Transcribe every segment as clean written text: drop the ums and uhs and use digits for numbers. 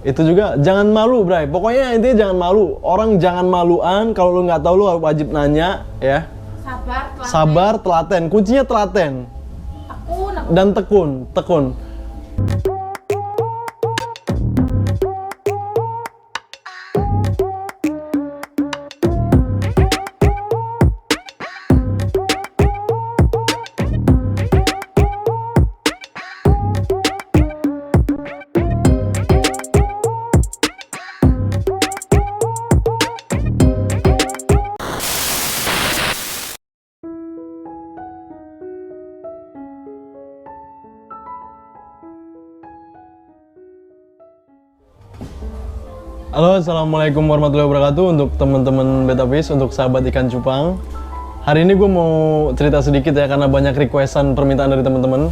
Itu juga jangan malu, Bray. Pokoknya intinya jangan malu. Orang jangan maluan. Kalau lu nggak tahu lu wajib nanya, ya. Sabar, telaten. Kuncinya telaten. Dan tekun. Halo, assalamualaikum warahmatullahi wabarakatuh untuk teman-teman Betafish, untuk sahabat ikan cupang. Hari ini gue mau cerita sedikit ya karena banyak requestan permintaan dari teman-teman.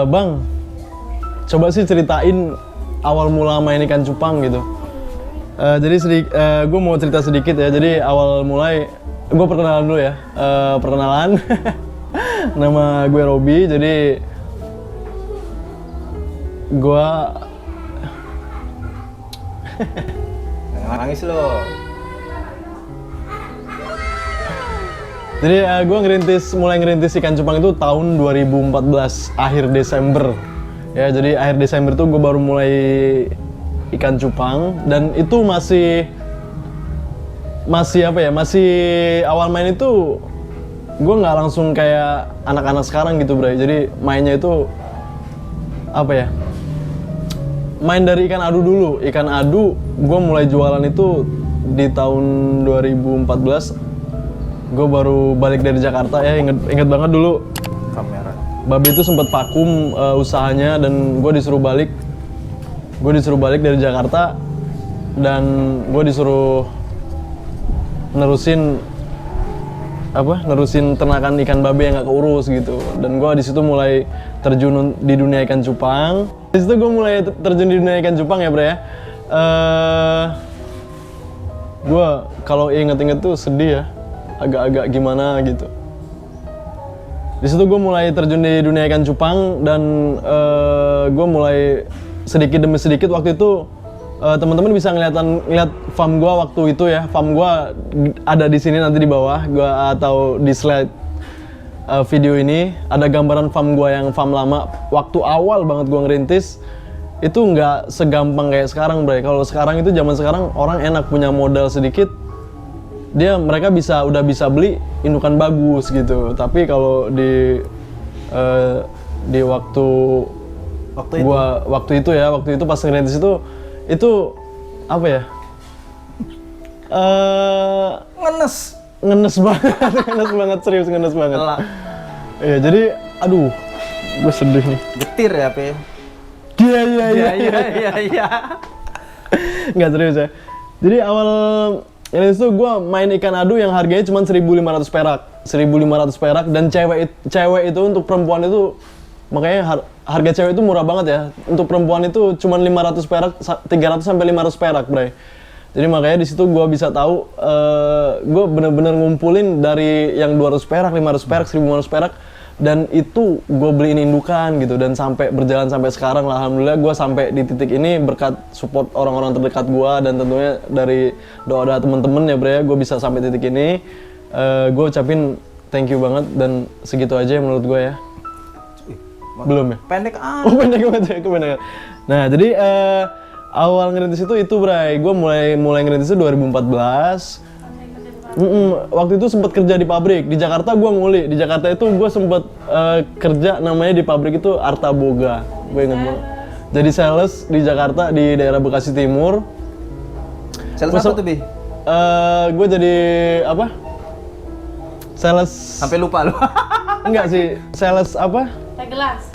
Bang, coba sih ceritain awal mula main ikan cupang gitu. Jadi gue mau cerita sedikit ya. Jadi awal mulai gue perkenalan dulu ya. Perkenalan, nama gue Robi. Jadi gue Jangan nangis lo. Jadi gue mulai ngerintis ikan cupang itu tahun 2014 akhir Desember. Ya, jadi akhir Desember tuh gue baru mulai ikan cupang dan itu masih apa ya? Masih awal main itu gue nggak langsung kayak anak-anak sekarang gitu, Bray. Jadi mainnya itu apa ya? Main dari ikan adu dulu. Ikan adu gue mulai jualan itu di tahun 2014. Gue baru balik dari Jakarta ya, inget banget dulu Kamera. Babe itu sempat vakum usahanya dan gue disuruh balik dari Jakarta dan gue disuruh nerusin ternakan ikan babe yang gak keurus gitu. Dan gue di situ mulai terjun di dunia ikan cupang. Di situ gue mulai terjun di dunia ikan cupang ya, Bre ya. Gue kalau inget-inget tuh sedih ya, agak-agak gimana gitu. Di situ gue mulai terjun di dunia ikan cupang dan gue mulai sedikit demi sedikit. Waktu itu teman-teman bisa ngeliat farm gue waktu itu ya. Farm gue ada di sini nanti di bawah, gue atau di slide video ini ada gambaran farm gue yang farm lama. Waktu awal banget gue ngerintis itu nggak segampang kayak sekarang, Bray. Kalau sekarang itu zaman sekarang orang enak punya modal sedikit, mereka udah bisa beli indukan bagus gitu. Tapi kalau di waktu itu pas ngerintis itu apa ya? Ngenes banget, serius ngenes banget. Iya, jadi aduh, gue sedih nih. Getir ya, Pe? Iya. Nggak serius ya. Jadi awal ini tuh gue main ikan adu yang harganya cuma 1.500 perak. 1.500 perak dan cewek itu untuk perempuan itu, makanya harga cewek itu murah banget ya. Untuk perempuan itu cuma 500 perak, 300 sampai 500 perak, Bray. Jadi makanya di situ gue bisa tahu, gue bener-bener ngumpulin dari yang 200 perak, 500 perak, 1.500 perak, dan itu gue beliin indukan gitu. Dan sampai berjalan sampai sekarang lah, alhamdulillah gue sampai di titik ini berkat support orang-orang terdekat gue dan tentunya dari doa temen-temen ya, Bre. Gue bisa sampai titik ini. Gue ucapin thank you banget dan segitu aja menurut gue ya. Belum ya? Pendek ah. Oh, pendek banget ya, kependekan. Nah, jadi awal ngerintis itu Bray. Gue mulai ngerintis itu 2014. Waktu itu sempat kerja di pabrik. Di Jakarta gue nguli. Di Jakarta itu gue sempat kerja namanya di pabrik itu Arta Boga. Gue inget banget. Jadi sales di Jakarta di daerah Bekasi Timur. Sales apa tuh, Bi? Gue jadi apa? Sales. Sampai lupa lu. Enggak sih, sales apa? Teh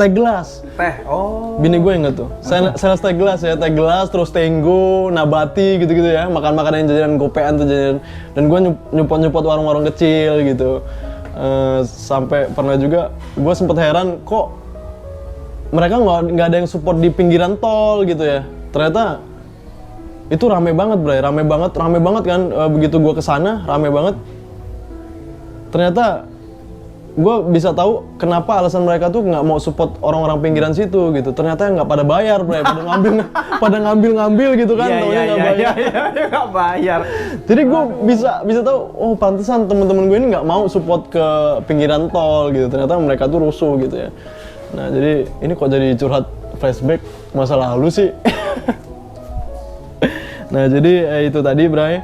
gelas. Oh. Bini gue inget tuh. Sales teh gelas ya, teh gelas, terus tenggo, nabati gitu-gitu ya. Makan-makanan jajanan gopean tuh jajanan. Dan gue nyupot warung-warung kecil gitu. Sampai pernah juga gue sempet heran kok mereka nggak ada yang support di pinggiran tol gitu ya. Ternyata itu rame banget, Bray. Rame banget kan. Begitu gue kesana, rame banget. Ternyata gue bisa tahu kenapa alasan mereka tuh nggak mau support orang-orang pinggiran situ gitu. Ternyata nggak pada bayar, bro. Pada ngambil gitu kan, taunya nggak bayar. Nggak bayar. Jadi gue bisa tahu, oh pantesan teman-teman gue ini nggak mau support ke pinggiran tol gitu. Ternyata mereka tuh rusuh gitu ya. Nah jadi ini kok jadi curhat flashback masa lalu sih. Nah jadi itu tadi, Bray.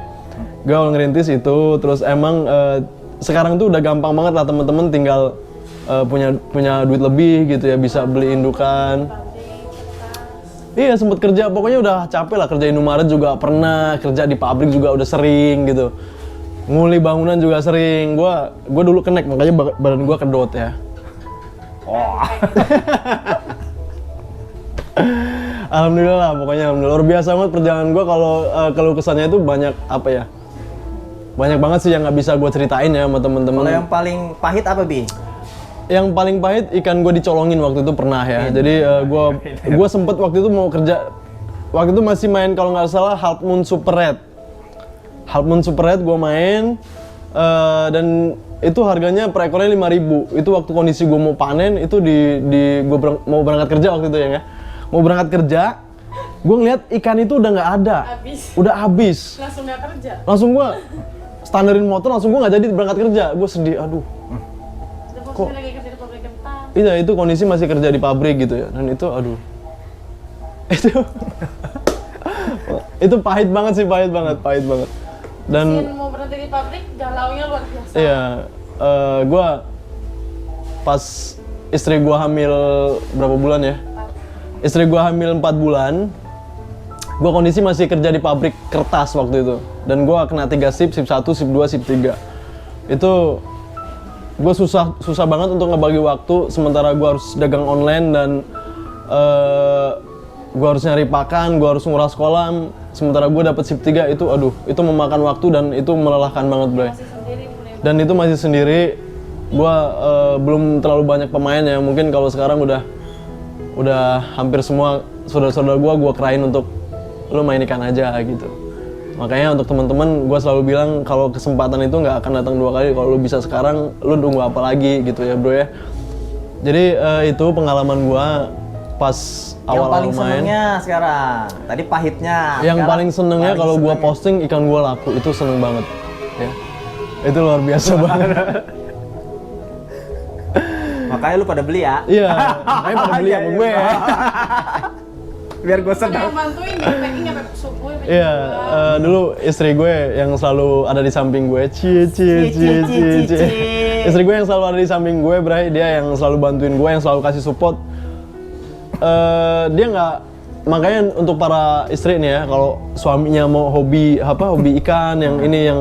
Gue awal ngerintis itu, terus emang sekarang tuh udah gampang banget lah teman-teman tinggal punya duit lebih gitu ya, bisa beli indukan. Iya sempet kerja, pokoknya udah capek lah kerja Indomaret juga pernah, kerja di pabrik juga udah sering gitu. Nguli bangunan juga sering. Gua dulu kenek makanya badan gua kedot ya. Oh. Alhamdulillah pokoknya alhamdulillah. Luar biasa banget perjalanan gua, kalau keluh kesahnya itu banyak apa ya? Banyak banget sih yang nggak bisa gue ceritain ya sama temen-temen. Kalau yang paling pahit apa, Bi? Yang paling pahit ikan gue dicolongin waktu itu pernah ya. Jadi gue sempet waktu itu mau kerja, waktu itu masih main kalau nggak salah Half Moon Super Red. Half Moon Super Red gue main dan itu harganya per ekornya 5.000. Itu waktu kondisi gue mau panen, itu mau berangkat kerja waktu itu ya. Mau berangkat kerja, gue ngeliat ikan itu udah nggak ada, udah habis. Langsung nggak kerja. Langsung gue standarin motor, langsung gue nggak jadi berangkat kerja. Gue sedih, aduh. Kok lagi kerja di pabrik kentang. Iya, itu kondisi masih kerja di pabrik gitu ya. Dan itu aduh. Itu pahit banget sih, pahit banget. Dan mau berhenti di pabrik, galaunya luar biasa. iya, gue pas istri gue hamil berapa bulan ya? Istri gue hamil 4 bulan. Gue kondisi masih kerja di pabrik kertas waktu itu. Dan gue kena 3 shift, shift 1, shift 2, shift 3. Itu gue susah banget untuk ngebagi waktu, sementara gue harus dagang online dan gue harus nyari pakan, gue harus nguras kolam, sementara gue dapet shift 3 itu aduh, itu memakan waktu dan itu melelahkan banget, bro. Dan itu masih sendiri, gue belum terlalu banyak pemain ya, mungkin kalau sekarang udah hampir semua saudara-saudara gue kerain untuk lu main ikan aja gitu. Makanya untuk teman-teman gue selalu bilang kalau kesempatan itu nggak akan datang 2 kali. Kalau lu bisa sekarang, lu tunggu apa lagi gitu ya, bro ya. Jadi itu pengalaman gue pas awal-awal main. Yang paling senengnya sekarang, tadi pahitnya. Yang paling senengnya kalau gue posting ikan gue laku, itu seneng banget ya. Itu luar biasa banget. Makanya lu pada beli ya. Iya, makanya pada beli sama gue. Biar gue Ada senang. yang bantuin di packing sampai subuh. Iya, dulu istri gue yang selalu ada di samping gue. Cie. Istri gue yang selalu ada di samping gue, Bray. Dia yang selalu bantuin gue, yang selalu kasih support. Dia nggak, makanya untuk para istri nih ya, kalau suaminya mau hobi ikan yang ini yang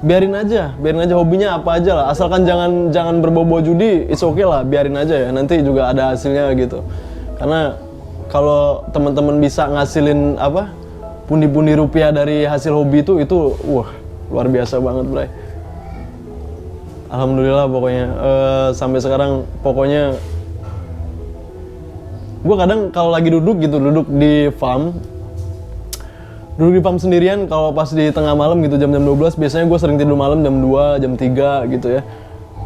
biarin aja hobinya apa aja lah, asalkan jangan berbau-bau judi, it's okay lah, biarin aja ya, nanti juga ada hasilnya gitu. Karena kalau teman-teman bisa ngasilin pundi-pundi rupiah dari hasil hobi itu wah luar biasa banget, Bray. Alhamdulillah pokoknya sampai sekarang pokoknya gue kadang kalau lagi duduk di farm sendirian, kalau pas di tengah malam gitu jam 12, biasanya gue sering tidur malam jam 2, jam 3 gitu ya.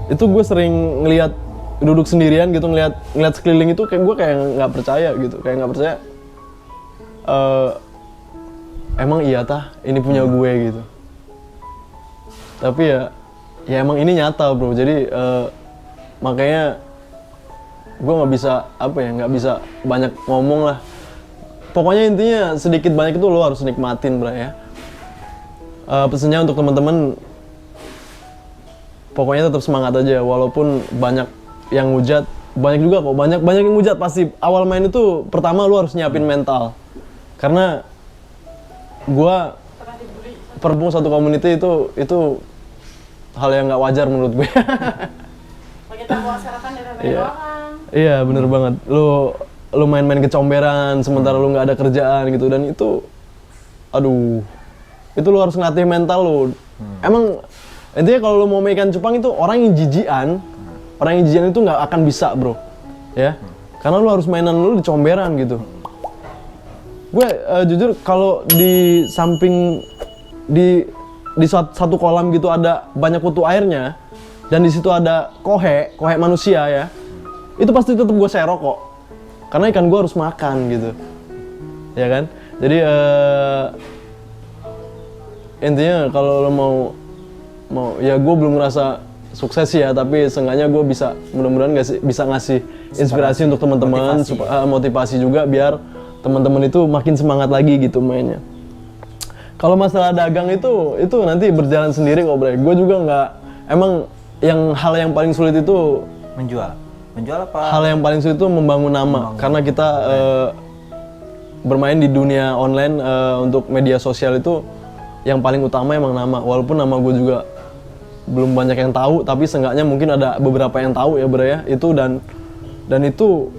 Itu gue sering ngelihat duduk sendirian gitu, ngelihat sekeliling itu kayak gue nggak percaya gitu, kayak nggak percaya. Emang iya tah ini punya gue gitu. Tapi ya emang ini nyata, bro. Jadi makanya gue nggak bisa banyak ngomong lah. Pokoknya intinya sedikit banyak itu lo harus nikmatin, bro ya. Pesannya untuk teman-teman, pokoknya tetap semangat aja walaupun banyak yang hujat, banyak juga kok, banyak yang hujat pasti. Awal main itu pertama lu harus nyiapin mental, karena gua perempuan satu community itu hal yang nggak wajar menurut gue. Pakai tahu masyarakat dari orang. Iya bener banget, lu main-main kecomberan sementara lu nggak ada kerjaan gitu, dan itu aduh, itu lu harus ngelatih mental lu. Emang intinya kalau lu mau main ikan cupang itu orang yang jijian itu nggak akan bisa, bro ya, karena lu harus mainan lu di comberan gitu. Gue jujur kalau di samping di satu kolam gitu ada banyak kutu airnya, dan di situ ada kohe manusia ya, itu pasti tetap gue serok kok, karena ikan gue harus makan gitu, ya kan? Jadi intinya kalau lo mau ya gue belum ngerasa sukses ya, tapi seenggaknya gue bisa mudah-mudahan bisa ngasih inspirasi untuk teman-teman, motivasi juga biar teman-teman itu makin semangat lagi gitu mainnya. Kalau masalah dagang itu nanti berjalan sendiri kok, Bray. Gue juga nggak, emang hal yang paling sulit itu menjual apa? Hal yang paling sulit itu membangun nama, karena kita bermain di dunia online untuk media sosial itu yang paling utama emang nama. Walaupun nama gue juga belum banyak yang tahu, tapi seenggaknya mungkin ada beberapa yang tahu ya, Bray ya. Itu dan itu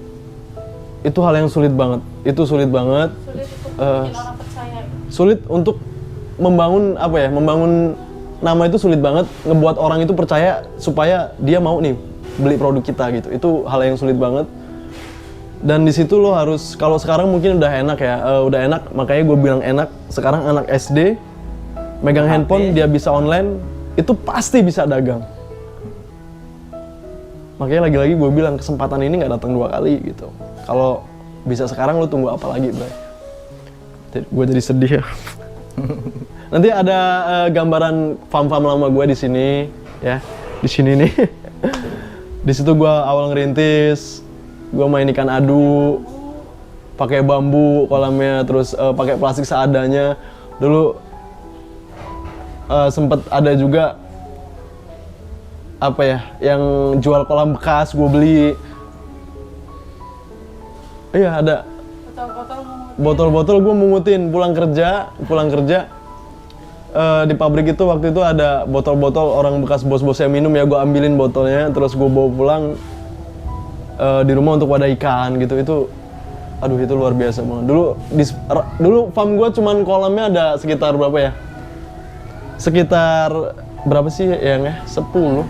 hal yang sulit banget. Itu sulit banget. Sulit untuk bikin orang percaya. Sulit untuk membangun membangun nama itu sulit banget, ngebuat orang itu percaya supaya dia mau nih beli produk kita gitu. Itu hal yang sulit banget. Dan di situ lo harus, kalau sekarang mungkin udah enak ya, udah enak, makanya gue bilang enak. Sekarang anak SD megang handphone, dia bisa online, itu pasti bisa dagang. Makanya lagi-lagi gue bilang kesempatan ini nggak datang 2 kali gitu. Kalau bisa sekarang lo tunggu apa lagi, Bray? Gue jadi sedih ya. Nanti ada gambaran farm lama gue di sini ya, di sini nih. Di situ gue awal ngerintis, gue main ikan adu, pakai bambu kolamnya, terus pakai plastik seadanya. Dulu sempet ada juga yang jual kolam bekas, gue beli. Iya ada. Botol-botol gue mungutin pulang kerja. Di pabrik itu waktu itu ada botol-botol orang bekas bos-bosnya minum ya, gue ambilin botolnya, terus gue bawa pulang di rumah untuk wadah ikan gitu. Itu luar biasa banget. Dulu farm gue cuman kolamnya ada sekitar berapa ya? Sekitar berapa sih yang 10?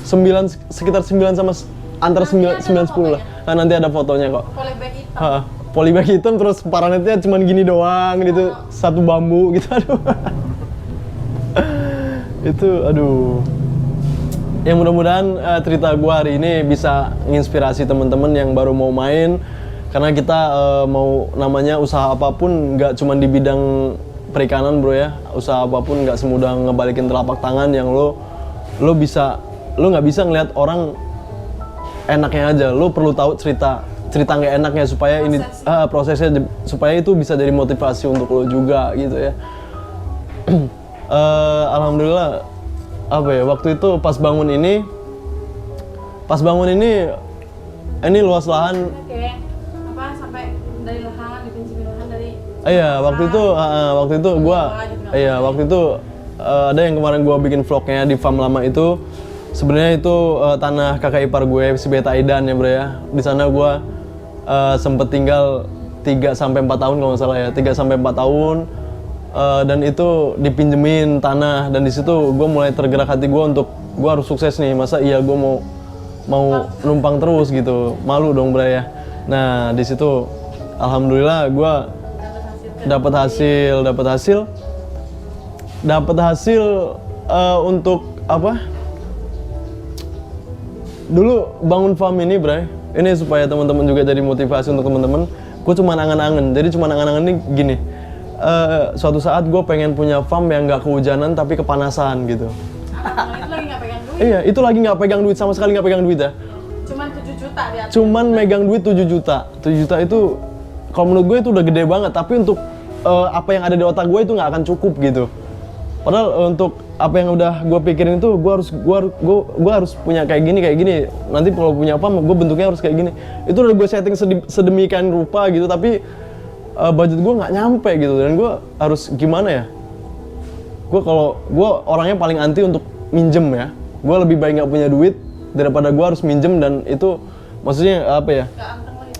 9, sekitar 9 sama antara 9 10 lah. Nah, nanti ada fotonya kok. Polybag hitam. Polybag hitam, terus paranetnya cuman gini doang gitu, satu bambu gitu. Aduh. Ya mudah-mudahan cerita gua hari ini bisa menginspirasi teman-teman yang baru mau main, karena kita mau namanya usaha apapun nggak cuma di bidang perikanan, bro ya. Usaha apapun nggak semudah ngebalikin telapak tangan yang lo nggak bisa ngelihat orang enaknya aja. Lo perlu tahu cerita nggak enaknya supaya ini prosesnya supaya itu bisa jadi motivasi untuk lo juga gitu ya. Alhamdulillah waktu itu pas bangun ini ini luas lahan. Oke. Sampai dari lahan, dipinjemin lahan dari. Iya, waktu itu gua ada yang kemarin gua bikin vlognya di farm lama itu. Sebenarnya itu tanah kakak ipar gue, si Beta Aidan ya, bro ya. Di sana gua sempet tinggal 3 sampai 4 tahun kalau nggak salah ya, 3 sampai 4 tahun. Dan itu dipinjemin tanah, dan di situ gue mulai tergerak hati gue untuk gue harus sukses nih. Masa iya gue mau numpang terus gitu, malu dong, bro ya. Nah di situ alhamdulillah gue dapat hasil untuk dulu bangun farm ini, bro. Ini supaya teman-teman juga jadi motivasi untuk teman-teman. Gue cuma angan-angan, jadi cuma angan-angan ini gini. Suatu saat gue pengen punya farm yang nggak kehujanan tapi kepanasan gitu. Itu lagi nggak pegang duit. Iya, itu lagi nggak pegang duit, sama sekali nggak pegang duit ya. Cuman 7 juta di atas. Cuman megang duit 7 juta. 7 juta itu kalau menurut gue itu udah gede banget, tapi untuk apa yang ada di otak gue itu nggak akan cukup gitu. Padahal untuk apa yang udah gue pikirin itu gue harus punya kayak gini. Nanti kalau punya farm gue bentuknya harus kayak gini. Itu udah gue setting sedemikian rupa gitu, tapi budget gue nggak nyampe gitu, dan gue harus gimana ya? Gue orangnya paling anti untuk minjem ya. Gue lebih baik nggak punya duit daripada gue harus minjem, dan itu maksudnya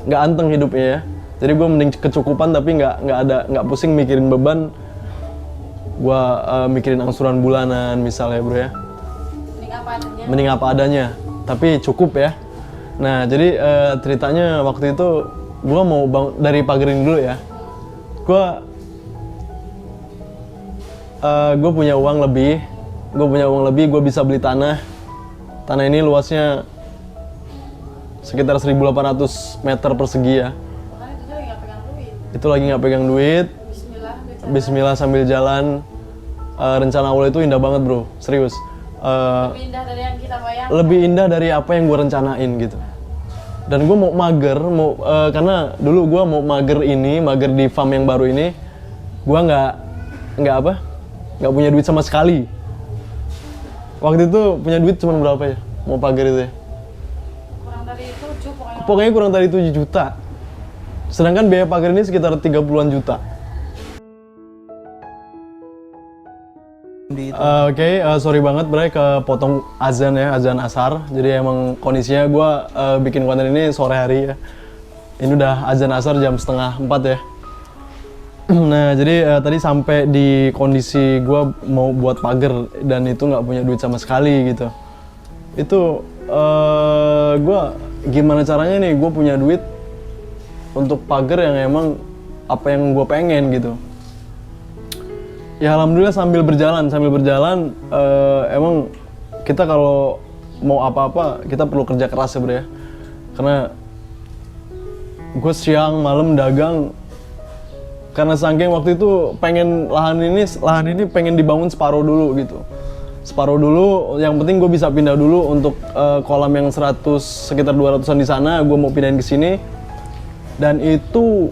nggak anteng hidupnya ya. Jadi gue mending kecukupan tapi nggak pusing mikirin beban. Gue mikirin angsuran bulanan misalnya, bro ya. Mending apa adanya, tapi cukup ya. Nah jadi ceritanya waktu itu gue mau dari pagerin dulu ya. Gue punya uang lebih, gue bisa beli tanah Tanah ini luasnya sekitar 1.800 meter persegi ya. Makanya itu lagi nggak pegang duit. Itu lagi nggak pegang duit. Bismillah. Bismillah sambil jalan. Rencana awal itu indah banget bro, serius. Pindah dari yang kita bayangkan. Lebih indah dari apa yang gue rencanain gitu. Dan gue mau mager, karena dulu gue mau mager di farm yang baru ini, gue nggak punya duit sama sekali. Waktu itu punya duit cuma berapa ya? Mau pagar itu ya? Kurang dari 7 pokoknya. Pokoknya kurang dari 7 juta. Sedangkan biaya pagar ini sekitar 30-an juta. Oke, sorry banget Bray kepotong azan ya, azan asar. Jadi emang kondisinya gue bikin konten ini sore hari ya. Ini udah azan asar jam 3:30 ya. Nah jadi tadi sampai di kondisi gue mau buat pagar dan itu nggak punya duit sama sekali gitu. Itu gue gimana caranya nih gue punya duit untuk pagar yang emang apa yang gue pengen gitu. Ya alhamdulillah sambil berjalan emang kita kalau mau apa-apa kita perlu kerja keras ya bro ya. Karena gue siang malam dagang karena saking waktu itu pengen lahan ini pengen dibangun separuh dulu gitu. Separuh dulu, yang penting gue bisa pindah dulu untuk kolam yang sekitar 200-an di sana, gue mau pindahin ke sini. Dan itu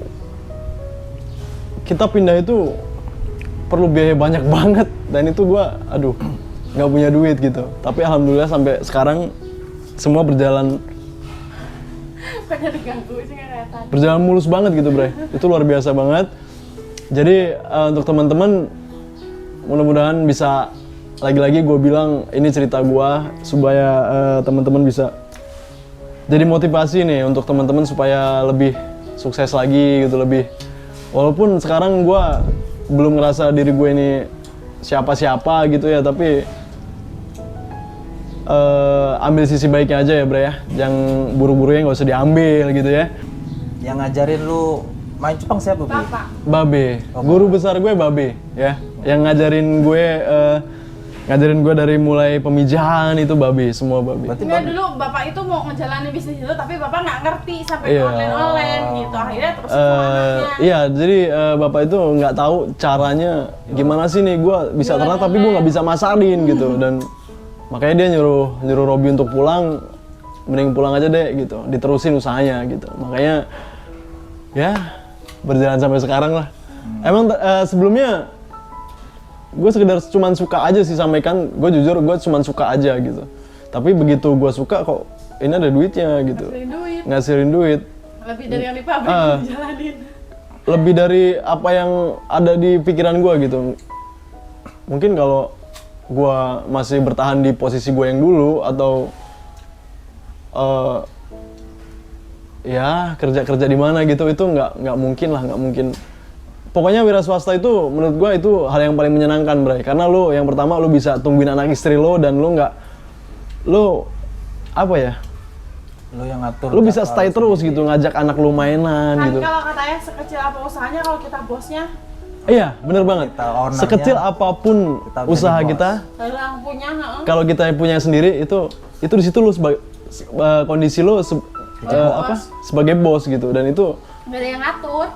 kita pindah itu perlu biaya banyak banget dan itu gue nggak punya duit gitu. Tapi alhamdulillah sampai sekarang semua berjalan berjalan mulus banget gitu Bray. Itu luar biasa banget. Jadi untuk teman-teman mudah-mudahan bisa lagi-lagi gue bilang ini cerita gue supaya teman-teman bisa jadi motivasi nih untuk teman-teman supaya lebih sukses lagi gitu, lebih walaupun sekarang gue belum ngerasa diri gue ini siapa-siapa gitu ya, tapi ambil sisi baiknya aja ya Bray ya, yang buru-burunya nggak usah diambil gitu ya. Yang ngajarin lu main cupang siapa, Bi? Bapak. Babe, guru besar gue Babe ya, yang ngajarin gue dari mulai pemijahan itu Babe, semua Babe. Enggak, dulu bapak itu mau ngejalanin bisnis itu tapi bapak nggak ngerti sampai online gitu, akhirnya terus anaknya. Iya, jadi bapak itu nggak tahu caranya gimana sih nih gue bisa ternak tapi gue nggak bisa masarin gitu, dan makanya dia nyuruh Robi untuk pulang, mending pulang aja deh gitu, diterusin usahanya gitu. Makanya ya berjalan sampai sekarang lah. Emang sebelumnya gue sekedar cuman suka aja sih sama ikan, gue jujur gue cuman suka aja gitu. Tapi begitu gue suka kok ini ada duitnya gitu, ngasihin duit. Lebih dari yang di pabrik dijalanin. Lebih dari apa yang ada di pikiran gue gitu. Mungkin kalau gue masih bertahan di posisi gue yang dulu atau ya kerja di mana gitu, itu nggak mungkin lah, nggak mungkin. Pokoknya wira swasta itu menurut gue itu hal yang paling menyenangkan Bray, karena lo yang pertama lo bisa tungguin anak istri lo dan lo yang ngatur, lo bisa stay terus gitu, ngajak anak lo mainan Kan gitu. kalau katanya sekecil apa usahanya, kalau kita bosnya, Iya bener banget, Kita ownernya, sekecil apapun kita jadi usaha bos. kita, kalau yang punya, kalau kita punya sendiri itu di situ lo kondisi lo sebagai bos gitu, dan itu nggak ada yang ngatur.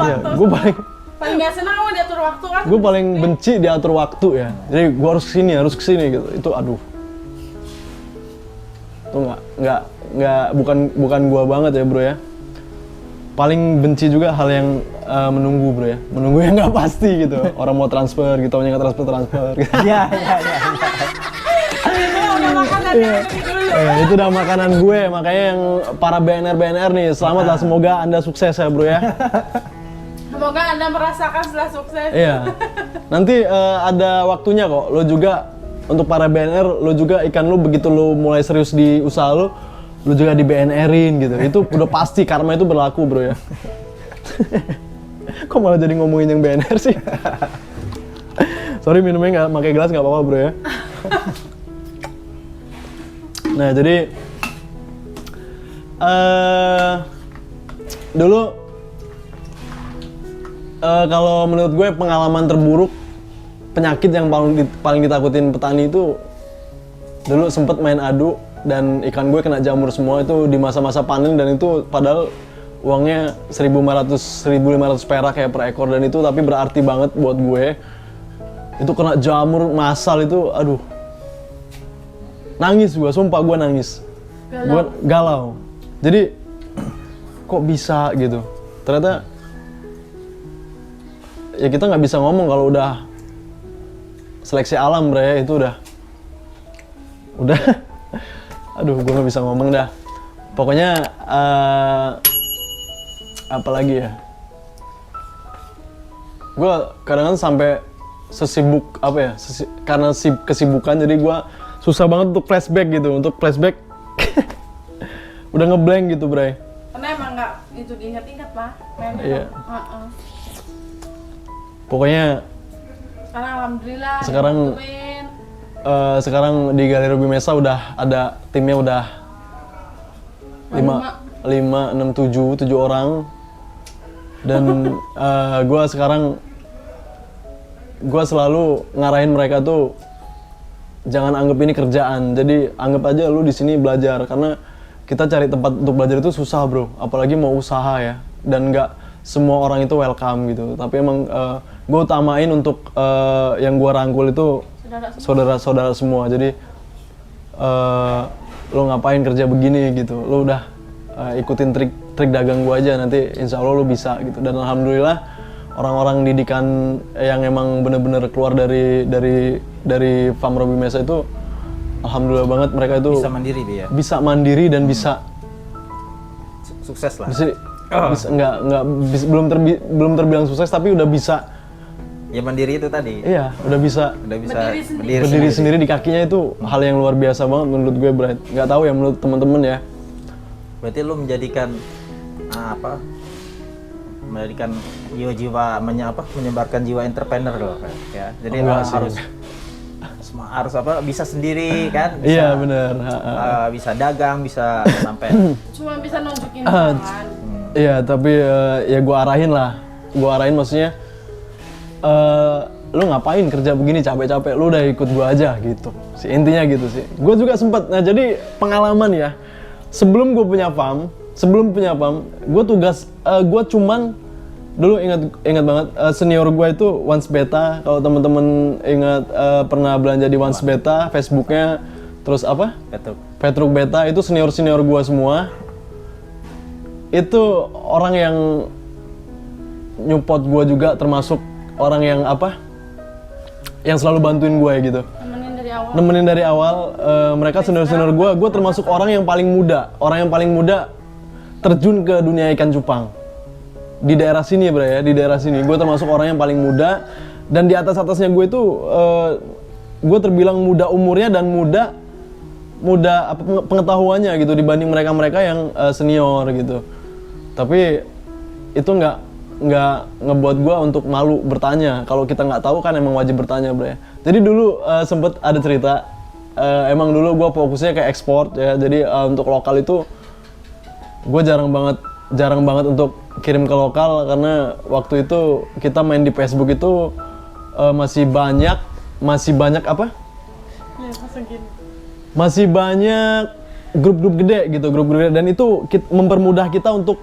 ya, gue paling nggak senang sama diatur waktu kan. gue paling benci diatur waktu ya, jadi gue harus kesini gitu, itu aduh, itu bukan gue banget ya bro ya. Paling benci juga hal yang menunggu bro ya, menunggu yang nggak pasti gitu, orang mau transfer gitu, nggak transfer gitu. Iya. Itu udah makanan dari dulu. Itu udah makanan gue, makanya yang para BNR nih, selamat lah, semoga anda sukses ya bro ya. Semoga anda merasakan setelah sukses. Iya, nanti ada waktunya kok, lo juga untuk para BNR, lo juga ikan lo begitu lo mulai serius di usaha lo juga di BNR-in gitu, itu udah pasti, karma itu berlaku bro ya. Kok malah jadi ngomongin yang BNR sih? Sorry minumnya nggak pakai gelas, nggak apa-apa bro ya. Nah jadi dulu kalau menurut gue pengalaman terburuk penyakit yang paling ditakutin petani itu Dulu sempet main adu dan ikan gue kena jamur semua itu di masa-masa panen, dan itu padahal uangnya 1.500 perak ya per ekor, dan itu tapi berarti banget buat gue. Itu kena jamur massal itu, aduh. Nangis gue, sumpah gue nangis. Gue galau. Jadi kok bisa gitu. Ternyata ya kita nggak bisa ngomong kalau udah seleksi alam, bre, itu udah aduh, gue nggak bisa ngomong dah. Pokoknya apa lagi ya, gue kadang-kadang sampai sesibuk apa ya, karena kesibukan jadi gue susah banget untuk flashback gitu, udah ngeblank gitu, bre. Karena emang nggak itu diingat-ingat lah. Iya. Pokoknya Sekarang alhamdulillah. Sekarang dibantuin. sekarang di Galeri Ruby Mesa udah ada timnya, udah 5, 6, 7 orang. Dan gue selalu ngarahin mereka tuh jangan anggap ini kerjaan. Jadi anggap aja lu di sini belajar, karena kita cari tempat untuk belajar itu susah, bro. Apalagi mau usaha ya. Dan nggak semua orang itu welcome gitu. Tapi emang gue utamain untuk yang gue rangkul itu saudara-saudara semua. Jadi lo ngapain kerja begini gitu, lo udah ikutin trik dagang gue aja, nanti insya Allah lo bisa gitu. Dan alhamdulillah orang-orang didikan yang emang bener-bener keluar dari Farm Ruby Mesa itu, alhamdulillah banget mereka itu Bisa mandiri dia. bisa mandiri dan bisa Sukses lah. belum terbilang sukses, tapi udah bisa. Ya mandiri itu tadi. Iya, udah bisa berdiri sendiri di kakinya. Itu hal yang luar biasa banget menurut gue, Bright. Nggak tahu ya menurut teman-teman ya. Berarti lu menjadikan menjadikan jiwa-jiwa menyebarkan jiwa entrepreneur loh kan, ya. Jadi harus bisa sendiri kan? Bisa, iya benar. Bisa dagang, bisa sampai. Cuma bisa nunjukin jalan. Iya, tapi ya gue arahin maksudnya. Lu ngapain kerja begini capek-capek, lu udah ikut gua aja gitu sih, intinya gitu sih. Gue juga sempet, nah jadi pengalaman ya, sebelum punya farm, gue gue cuman dulu ingat banget, senior gue itu Once Beta. Kalau temen-temen ingat pernah belanja di Once Beta, Facebooknya, terus apa? Petruk Beta, itu senior gue semua. Itu orang yang nyupport gue juga, termasuk orang yang yang selalu bantuin gue gitu. Nemenin dari awal. Mereka senior gue termasuk orang yang paling muda terjun ke dunia ikan cupang di daerah sini, bro ya. Di daerah sini gue termasuk orang yang paling muda, dan di atasnya gue itu gue terbilang muda umurnya dan muda pengetahuannya gitu dibanding mereka yang senior gitu. Tapi itu nggak ngebuat gue untuk malu bertanya. Kalau kita nggak tahu kan emang wajib bertanya, bro ya. Jadi dulu sempet ada cerita, emang dulu gue fokusnya kayak ekspor ya. Jadi untuk lokal itu gue jarang banget untuk kirim ke lokal, karena waktu itu kita main di Facebook itu masih banyak apa? Masih banyak grup-grup gede gitu, dan itu mempermudah kita untuk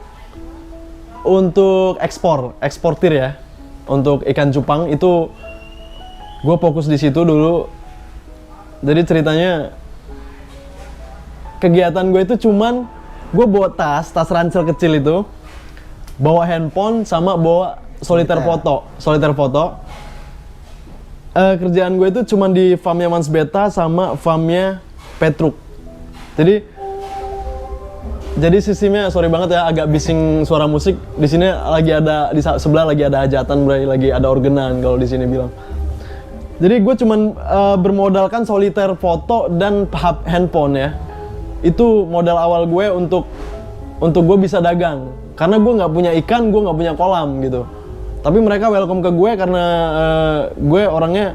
eksportir ya. Untuk ikan cupang itu gue fokus di situ dulu. Jadi ceritanya kegiatan gue itu cuman gue bawa tas ransel kecil itu, bawa handphone sama bawa solitaire foto. Kerjaan gue itu cuman di farmnya Once Beta sama farmnya Petruk. Jadi sistemnya, sorry banget ya, agak bising suara musik. Di sini di sebelah lagi ada hajatan, bro, lagi ada orgenan kalau di sini bilang. Jadi gue cuman bermodalkan solitaire foto dan handphone ya. Itu modal awal gue untuk gue bisa dagang. Karena gue nggak punya ikan, gue nggak punya kolam gitu. Tapi mereka welcome ke gue karena gue orangnya,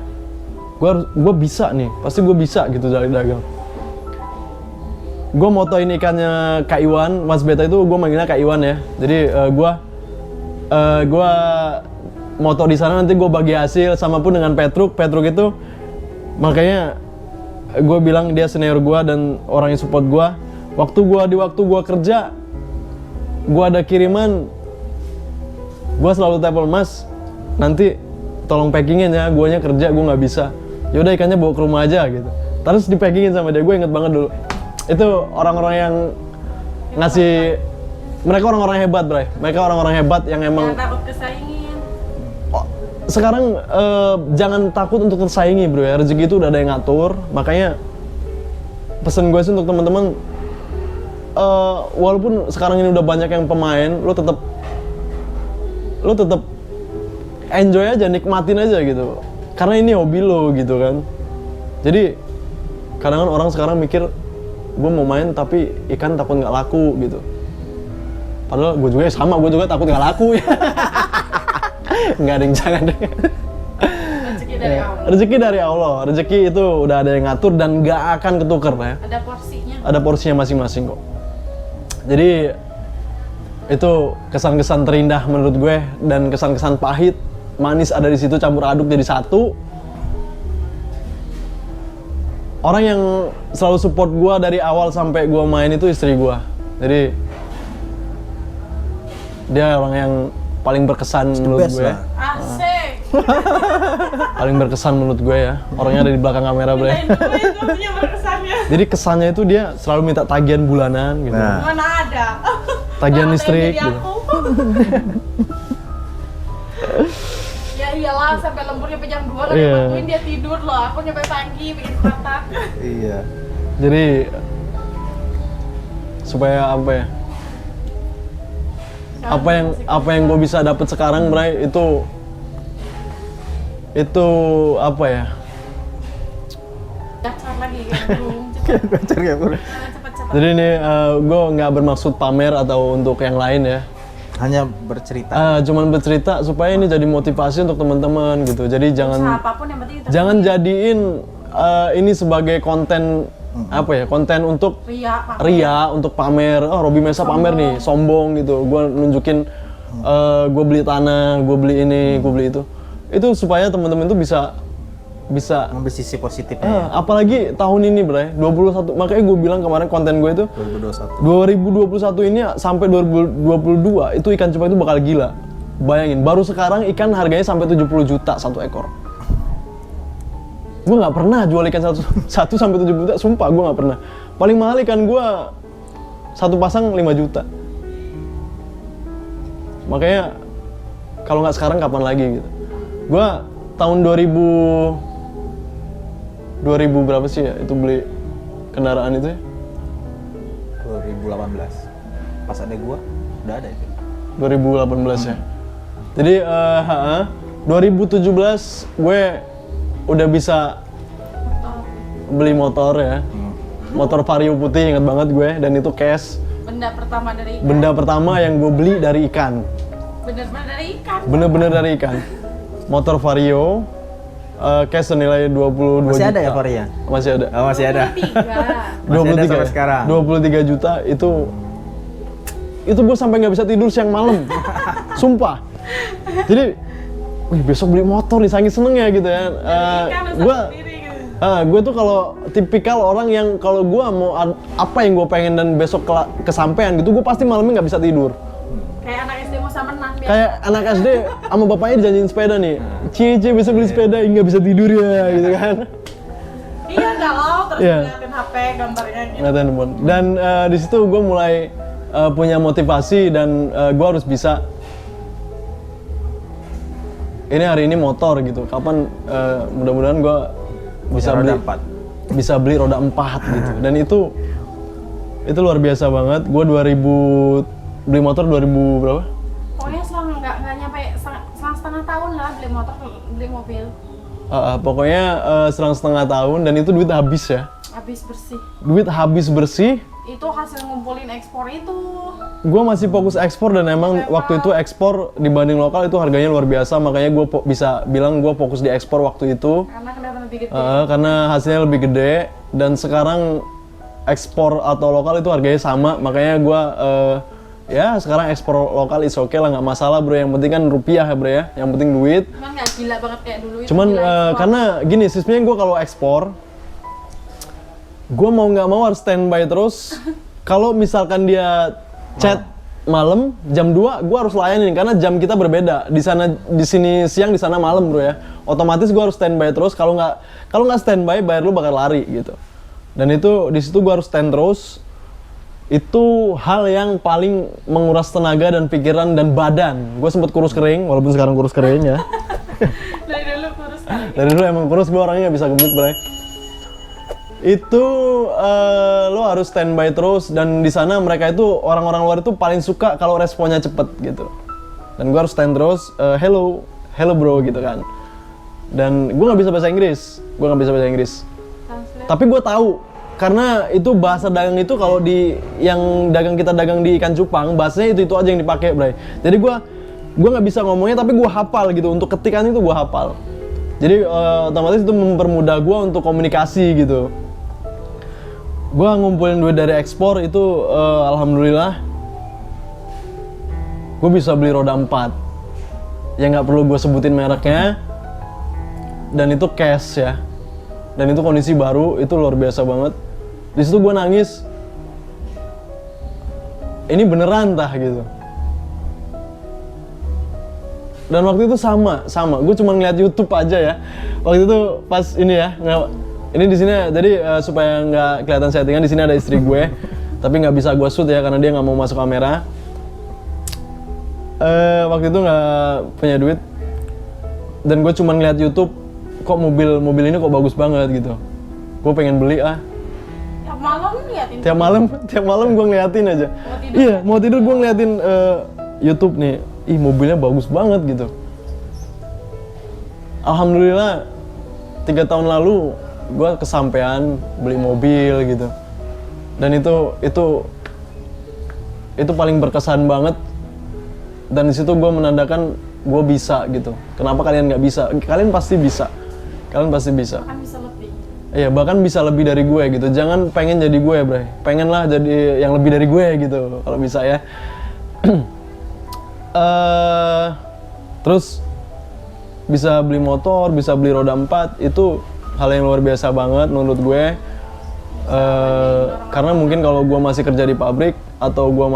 gue bisa nih, pasti gue bisa gitu dari dagang. Gue motoin ikannya Kak Iwan, Mas Beta itu gue manggilnya Kak Iwan ya. Jadi gue moto di sana, nanti gue bagi hasil. Sama pun dengan Petruk itu makanya gue bilang dia senior gue dan orang yang support gue. Waktu gue kerja, gue ada kiriman, gue selalu telepon, Mas, nanti tolong packingin ya, guanya kerja, gue nggak bisa. Yaudah ikannya bawa ke rumah aja gitu. Terus di packingin sama dia, gue inget banget dulu. Itu orang-orang yang ngasih, mereka orang-orang hebat, Bray. Mereka orang-orang hebat yang emang. Jangan takut kesaingin. Sekarang jangan takut untuk tersaingi, bro ya. Rezeki itu udah ada yang ngatur, makanya pesan gue sih untuk teman-teman, walaupun sekarang ini udah banyak yang pemain, lo tetap enjoy aja, nikmatin aja gitu. Karena ini hobi lo gitu kan. Jadi kadang orang sekarang mikir, gue mau main tapi ikan takut nggak laku gitu. Padahal gue juga sama, gue juga takut nggak laku ya. Nggak ada yang jangan deh. Rezeki dari Allah. Rezeki dari Allah. Rezeki itu udah ada yang ngatur dan nggak akan ketuker ya. Ada porsinya. Ada porsinya masing-masing kok. Jadi itu kesan-kesan terindah menurut gue dan kesan-kesan pahit, manis ada di situ campur aduk jadi satu. Orang yang selalu support gue dari awal sampai gue main itu istri gue. Jadi dia orang yang paling berkesan menurut gue. Asik. Paling berkesan menurut gue ya. Orangnya ada di belakang kamera, Bre. Mintain duit maksudnya berkesannya. Jadi kesannya itu dia selalu minta tagihan bulanan gitu. Nah. Mana ada. Tagihan Mana listrik ada yang gitu. jadi aku. Ya iyalah sampai lemburnya sampai jam 2 lo Iya. bangunin dia tidur loh. Aku nyampe pagi bikin kotak. Iya. Jadi supaya apa ya? Apa yang gue bisa dapat sekarang, Bray, itu apa ya? Gacor lagi kan burung. Cepet. Gacor ya, Bro. Cepet. Jadi ini gue nggak bermaksud pamer atau untuk yang lain ya. Hanya bercerita. Cuman bercerita supaya ini jadi motivasi untuk teman-teman gitu. Jadi Usaha apapun yang penting itu jangan jadiin ini sebagai konten apa ya? Konten untuk ria, untuk pamer. Oh, Robby Mesa pamer nih, sombong gitu. Gue nunjukin gue beli tanah, gue beli ini, gue beli itu. Itu supaya teman-teman itu bisa Ambil sisi positifnya. apalagi tahun ini, Bray, 21. Makanya gue bilang kemarin konten gue itu 2021. 2021 ini sampai 2022 itu ikan cupang itu bakal gila. Bayangin, baru sekarang ikan harganya sampai 70 juta satu ekor. Gue nggak pernah jual ikan satu sampai 70 juta, sumpah gue nggak pernah. Paling mahal ikan gue satu pasang 5 juta. Makanya kalau nggak sekarang kapan lagi gitu. Gue tahun 2000 berapa sih ya itu beli kendaraan itu ya? 2018. Pas ada gua udah ada itu. 2018 ya. Jadi 2017 gue udah bisa beli motor ya. Motor Vario putih, ingat banget gue, dan itu cash. benda pertama dari ikan. Benda pertama yang gue beli dari ikan. Bener-bener dari ikan. Bener-bener dari ikan. Motor Vario, cash senilai 22 Masih juta. ada ya Varia? Masih ada. Oh, masih ada. 23. Masih ada sampai sekarang. 23 juta itu gue sampai nggak bisa tidur siang malam. Sumpah. Jadi, wih besok beli motor nih, saking seneng ya gitu ya. Gue tuh kalau tipikal orang yang kalau gue mau apa yang gue pengen dan besok kesampaian gitu, gue pasti malamnya nggak bisa tidur. Kayak anak SD mau samenan biasa. Kayak anak SD sama bapaknya dijanjiin sepeda nih. Cie bisa beli sepeda, nggak bisa tidur ya gitu kan. Iya galau terus Iya. ngeliatin HP gambarnya gitu. Ngeliatin handphone. Dan di situ gue mulai punya motivasi dan gue harus bisa. Ini hari ini motor gitu. Kapan mudah-mudahan gue bisa beli roda 4. Bisa beli roda 4 gitu. Dan itu luar biasa banget. Gue 2000 beli motor 2000 berapa? Pokoknya selang nggak nyampe selang setengah tahun lah beli motor beli mobil. Pokoknya selang setengah tahun dan itu duit habis ya. Habis bersih. Duit habis bersih. Itu hasil ngumpulin ekspor itu. Gue masih fokus ekspor dan emang waktu itu ekspor dibanding lokal itu harganya luar biasa, makanya gue bisa bilang gue fokus di ekspor waktu itu. Karena kelihatan lebih gede. Karena hasilnya lebih gede dan sekarang ekspor atau lokal itu harganya sama, makanya gue ya sekarang ekspor lokal is oke lah, nggak masalah bro, yang penting kan rupiah ya bro ya, yang penting duit. Cuman nggak gila banget kayak dulu itu. Cuman gila ekspor. karena gini sistemnya gue kalau ekspor gue mau nggak mau harus standby terus. Kalau misalkan dia chat malam jam 2, gue harus layanin karena jam kita berbeda. Di sini siang, di sana malam bro ya. Otomatis gue harus standby terus. Kalau nggak standby, bayar lu bakal lari gitu. Dan itu di situ gue harus stand terus. Itu hal yang paling menguras tenaga dan pikiran dan badan. Gue sempet kurus kering, walaupun sekarang kurus kering ya. Dari dulu kurus. Dari dulu emang kurus, gue orangnya nggak bisa gemuk bro. Itu lo harus standby terus, dan di sana mereka itu orang-orang luar itu paling suka kalau responnya cepet gitu. Dan gue harus stand terus, hello bro gitu kan. Dan gue nggak bisa bahasa Inggris, Translate. tapi gue tahu karena itu bahasa dagang itu kalau di yang kita dagang di ikan cupang, bahasanya itu aja yang dipakai bro. Jadi gue nggak bisa ngomongnya, tapi gue hafal gitu, untuk ketikan itu gue hafal. Jadi otomatis itu mempermudah gue untuk komunikasi gitu. Gue ngumpulin duit dari ekspor itu alhamdulillah gue bisa beli roda 4 yang nggak perlu gue sebutin mereknya, dan itu cash ya, dan itu kondisi baru, itu luar biasa banget. Di situ gue nangis, ini beneran tah gitu. Dan waktu itu sama, gue cuma ngeliat YouTube aja ya. Waktu itu pas ini ya, ini di sini jadi supaya nggak kelihatan settingan, di sini ada istri gue, tapi nggak bisa gue shoot ya karena dia nggak mau masuk kamera. Waktu itu nggak punya duit, dan gue cuma ngeliat YouTube, kok mobil ini kok bagus banget gitu. Gue pengen beli Tiap malam gue ngeliatin aja. Mau tidur gue ngeliatin YouTube nih, ih mobilnya bagus banget gitu. Alhamdulillah 3 tahun lalu gue kesampean beli mobil gitu. Dan itu paling berkesan banget. Dan di situ gue menandakan gue bisa gitu. Kenapa kalian nggak bisa? Kalian pasti bisa. Kan bisa lebih. Iya, bahkan bisa lebih dari gue gitu. Jangan pengen jadi gue, Bray. Pengenlah jadi yang lebih dari gue gitu, kalau bisa ya. Terus bisa beli motor, bisa beli roda 4, itu hal yang luar biasa banget menurut gue. Karena mungkin kalau gue masih kerja di pabrik atau gue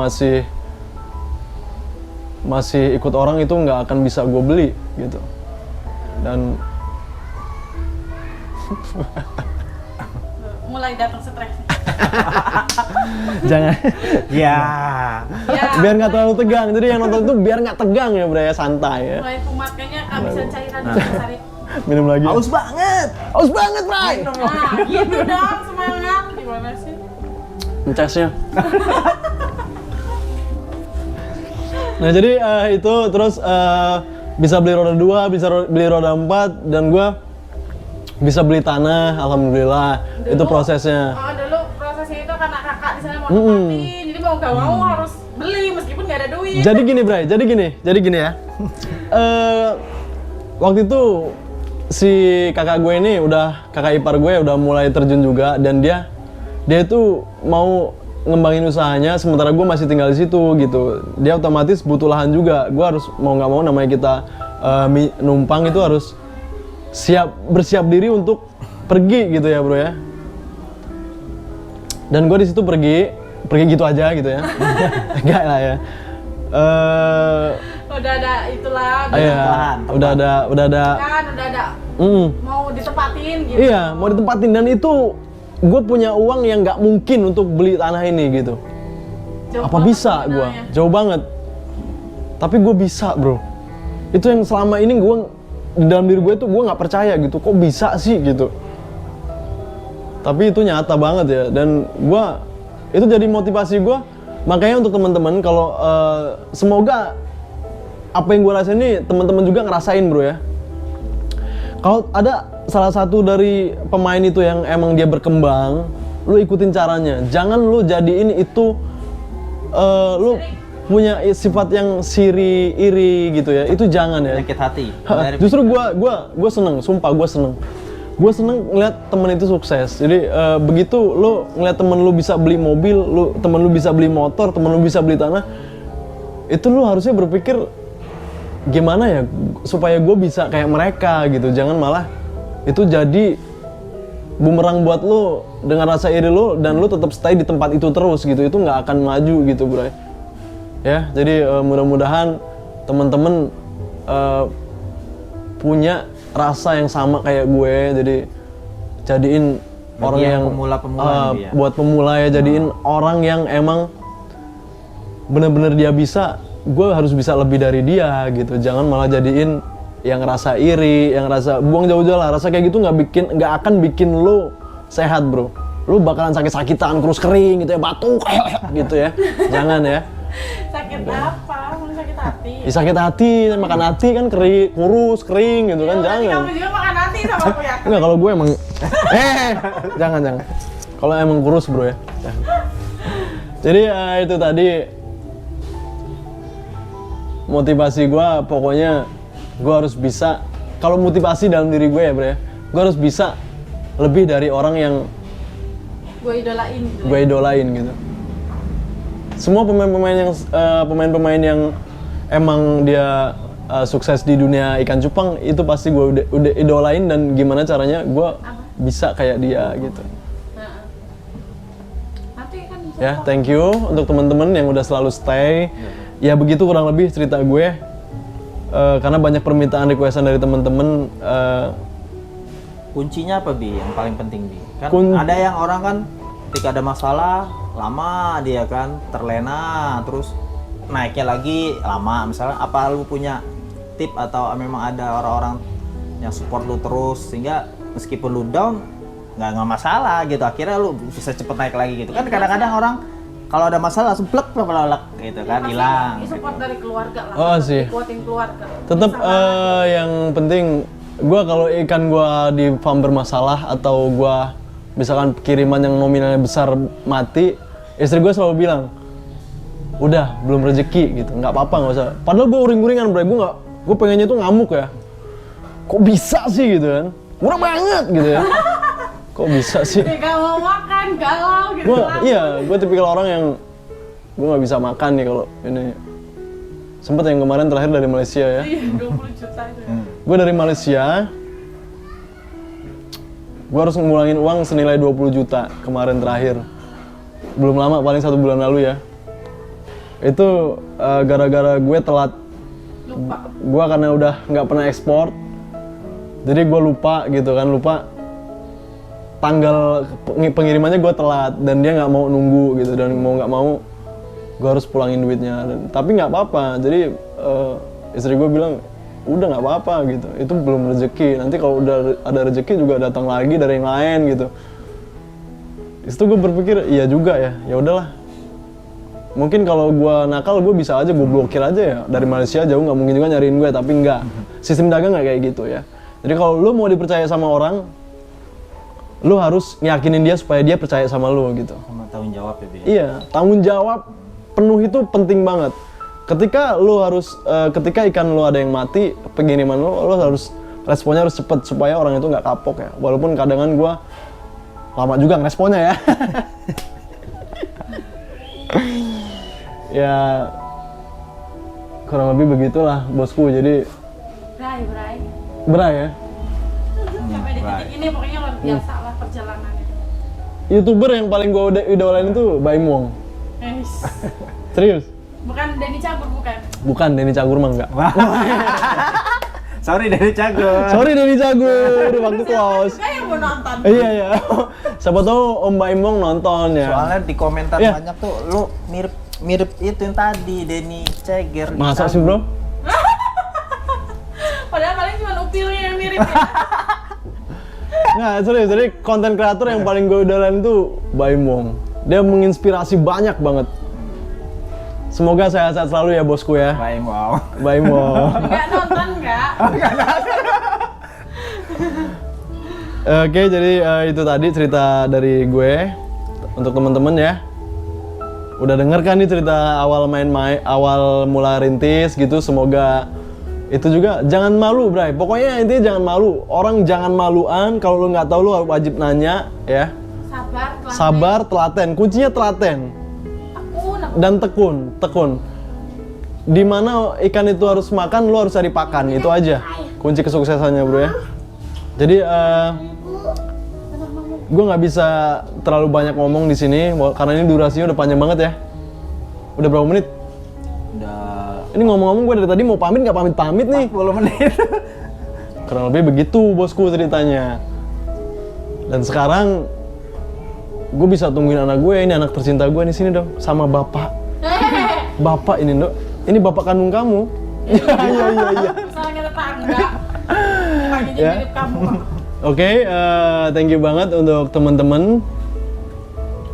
masih ikut orang, itu nggak akan bisa gue beli gitu. Dan mulai datang stres. jangan Ya. biar nggak terlalu tegang, jadi yang nonton itu biar nggak tegang ya bro ya, santai ya. Mulai kumat kayaknya kehabisan cairan sari. Minum lagi. Haus banget, Bray. Nah, gitu dong, semangat. Gimana sih? Ngecasnya. Nah jadi itu terus bisa beli roda 2, bisa beli roda 4, dan gue bisa beli tanah, alhamdulillah. Itu prosesnya. Dulu prosesnya itu karena kakak di sana mau nempatin, jadi mau gak mau harus beli meskipun gak ada duit. Jadi gini Bray, jadi gini ya. Waktu itu si kakak gue ini kakak ipar gue udah mulai terjun juga, dan dia itu mau ngembangin usahanya, sementara gue masih tinggal di situ gitu. Dia otomatis butuh lahan juga. Gue harus mau nggak mau, namanya kita numpang itu harus bersiap diri untuk pergi gitu ya bro ya. Dan gue di situ pergi gitu aja gitu ya. Enggak lah ya. Udah ada itulah. Iya, udah ada. Kan udah ada. Mau ditempatin gitu. Iya, mau ditempatin, dan itu gue punya uang yang nggak mungkin untuk beli tanah ini gitu. Apa bisa gue? Jauh banget. Tapi gue bisa bro. Itu yang selama ini gue di dalam diri gue tuh gue nggak percaya gitu. Kok bisa sih gitu? Tapi itu nyata banget ya. Dan itu jadi motivasi gue. Makanya untuk teman-teman, kalau semoga apa yang gue rasain ini teman-teman juga ngerasain bro ya. Kalau ada salah satu dari pemain itu yang emang dia berkembang, lu ikutin caranya. Jangan lu jadiin itu lu punya sifat yang iri gitu ya. Itu jangan ya. Sakit hati. Justru gua seneng, sumpah gua seneng. Gue seneng ngeliat temen itu sukses. Jadi begitu lu ngeliat temen lu bisa beli mobil, temen lu bisa beli motor, temen lu bisa beli tanah, itu lu harusnya berpikir gimana ya supaya gue bisa kayak mereka gitu. Jangan malah itu jadi bumerang buat lu dengan rasa iri lu dan lu tetap stay di tempat itu terus gitu. Itu nggak akan maju gitu, bro. Ya, jadi mudah-mudahan temen-temen punya rasa yang sama kayak gue. Jadi jadiin orang yang pemula-pemula buat pemula ya, jadiin orang yang emang bener-bener dia bisa, gue harus bisa lebih dari dia gitu. Jangan malah jadiin yang rasa iri, yang rasa buang jauh-jauh lah. Rasa kayak gitu nggak akan bikin lo sehat, bro. Lo bakalan sakit-sakitan, kurus kering gitu ya, batuk gitu ya. Jangan ya. Sakit apa? Mau sakit hati? Ya, sakit hati, makan hati kan kering, kurus, kering gitu kan. Ya, nanti Jangan. kamu juga makan hati sama aku ya. Enggak, kalau gue emang jangan. Kalau emang kurus, bro ya. Jadi itu tadi motivasi gue, pokoknya gue harus bisa. Kalau motivasi dalam diri gue ya, bro ya, gue harus bisa lebih dari orang yang Gue idolain gitu. gue idolain gitu. Semua pemain-pemain yang emang dia sukses di dunia ikan cupang itu pasti gue udah idolain, dan gimana caranya gue bisa kayak dia gitu. Nah. Nanti kan bisa Ya, thank you untuk teman-teman yang udah selalu stay. Ya begitu kurang lebih cerita gue. Karena banyak permintaan requestan dari teman-teman. Kuncinya apa, Bi? Yang paling penting, Bi? Kan ada yang orang kan ketika ada masalah lama dia kan terlena, terus naiknya lagi lama. Misalnya apa lu punya tip atau memang ada orang-orang yang support lu terus sehingga meskipun lu down nggak masalah gitu, akhirnya lu bisa cepet naik lagi gitu kan. Kadang-kadang orang kalau ada masalah langsung plek gitu kan, hilang. Support dari keluarga lah. Oh, sih. Dikuatin keluarga. Tetap yang penting gue kalau ikan gue di farm bermasalah atau gue misalkan kiriman yang nominalnya besar mati, istri gue selalu bilang, udah belum rezeki gitu, nggak apa-apa, nggak usah. Padahal gue uring-uringan, bro, gue pengennya tuh ngamuk ya. Kok bisa sih gitu kan? Murah banget gitu ya. Kok bisa sih? Gak mau makan, galau gitu lah. Iya, gue tipikal orang yang gue nggak bisa makan nih kalau ini. Sempet yang kemarin terakhir dari Malaysia ya. Iya, 20 juta itu ya. Gue dari Malaysia, gue harus ngulangin uang senilai 20 juta kemarin terakhir. Belum lama, paling 1 bulan lalu ya. Itu gara-gara gue telat. Lupa. Gue karena udah nggak pernah ekspor, jadi gue lupa gitu kan, lupa tanggal pengirimannya gue telat dan dia nggak mau nunggu gitu, dan mau nggak mau gue harus pulangin duitnya. Tapi nggak apa-apa, jadi istri gue bilang udah nggak apa-apa gitu, itu belum rezeki, nanti kalau udah ada rezeki juga datang lagi dari yang lain gitu. Itu gue berpikir iya juga ya, ya udahlah. Mungkin kalau gue nakal, gue bisa aja gue blokir aja ya, dari Malaysia jauh nggak mungkin juga nyariin gue, tapi enggak, sistem dagang nggak kayak gitu ya. Jadi kalau lu mau dipercaya sama orang, lu harus ngiyakinin dia supaya dia percaya sama lu gitu. Sama tanggung jawab ya, Bi? Iya, tanggung jawab penuh itu penting banget. Ketika lu harus, ketika ikan lu ada yang mati, pengiriman lu harus responnya harus cepet supaya orang itu nggak kapok ya. Walaupun kadang gue lama juga ngeresponnya ya. Ya kurang lebih begitulah bosku. Jadi berai ya. Sampai di titik ini pokoknya luar biasa lah perjalanannya. YouTuber yang paling gue idolain itu Baim Wong. Serius? Bukan Denny Cagur, bukan? Bukan, Denny Cagur mah enggak. Sorry dari Cagur. Sorry Denny Cagur, waktu close. Siapa yang mau nonton? Iya. Siapa tahu Om Baim Wong nonton ya. Soalnya di komentar Iya. banyak tuh, lu mirip itu yang tadi, Denny Cagur. Masa sih, bro? Padahal paling cuma upilnya yang mirip ya. Nggak, serius. Jadi konten kreator yang paling gue idolain itu Baim Wong. Dia menginspirasi banyak banget. Semoga sehat-sehat selalu ya bosku ya. Baim, wow. Baim Wong. Nggak nonton, nggak? Oke, jadi itu tadi cerita dari gue untuk teman-teman ya. Udah denger kan nih cerita awal awal mula rintis gitu. Semoga itu juga jangan malu, Bray. Pokoknya intinya jangan malu. Orang jangan maluan. Kalau lu nggak tahu lu wajib nanya ya. Sabar, telaten. Kuncinya telaten. Dan tekun. Di mana ikan itu harus makan, lu harus cari pakan. Itu aja kunci kesuksesannya, bro ya. Jadi gue nggak bisa terlalu banyak ngomong di sini karena ini durasinya udah panjang banget ya. Udah berapa menit? Udah Ini ngomong-ngomong gue dari tadi mau pamit nggak pamit nih. 40 menit. Kurang lebih begitu bosku ceritanya. Dan sekarang gue bisa tungguin anak gue, ini anak tercinta gue di sini dong, sama bapak. Bapak ini dong, ini bapak kandung kamu. Iya. Misalnya tetangga. Mukanya Ya. mirip kamu. Oke, thank you banget untuk teman-teman.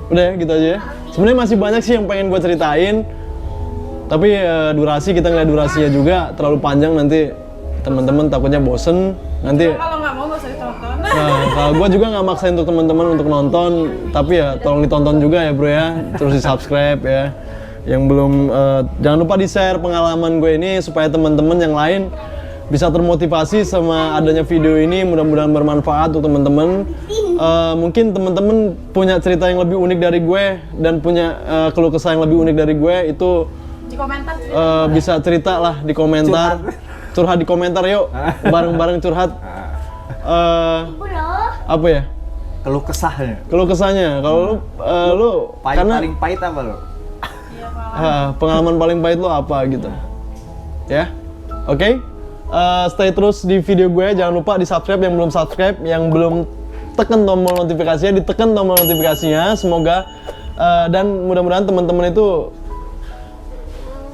Udah ya, gitu aja ya. Sebenarnya masih banyak sih yang pengen gue ceritain, tapi durasi kita ngeliat durasinya juga terlalu panjang nanti teman-teman takutnya bosen. Nanti Kalau nggak mau nggak usah ditonton. nah, kalau gue juga nggak maksain untuk teman-teman untuk nonton, tapi ya tolong ditonton juga ya bro ya, terus di subscribe ya. Yang belum, jangan lupa di share pengalaman gue ini supaya teman-teman yang lain bisa termotivasi sama adanya video ini. Mudah-mudahan bermanfaat untuk teman-teman. Mungkin teman-teman punya cerita yang lebih unik dari gue dan punya keluh kesah yang lebih unik dari gue, itu Di komentar. bisa cerita lah di komentar. Curhat di komentar yuk, bareng-bareng curhat. Apa ya? Keluh kesahnya. Keluh kesahnya. Kalau lu karena Paling pahit apa lo? Iya, Pak. pengalaman paling pahit lu apa gitu. Ya. Oke. Stay terus di video gue, jangan lupa di subscribe yang belum subscribe, yang belum tekan tombol notifikasinya, ditekan tombol notifikasinya. Semoga dan mudah-mudahan teman-teman itu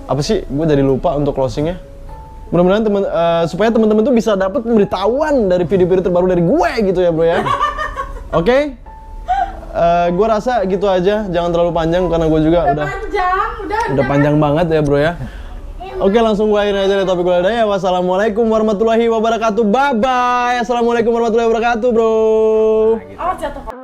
apa sih? Gue jadi lupa untuk closingnya. Mudah-mudahan supaya teman-teman tuh bisa dapat pemberitahuan dari video-video terbaru dari gue gitu ya bro ya. Oke. Gue rasa gitu aja, jangan terlalu panjang karena gue juga udah panjang banget ya bro ya. Oke, langsung gue akhirin aja dari topik gue ya. Wassalamualaikum warahmatullahi wabarakatuh. Bye bye. Assalamualaikum warahmatullahi wabarakatuh bro. Oh, jatuh.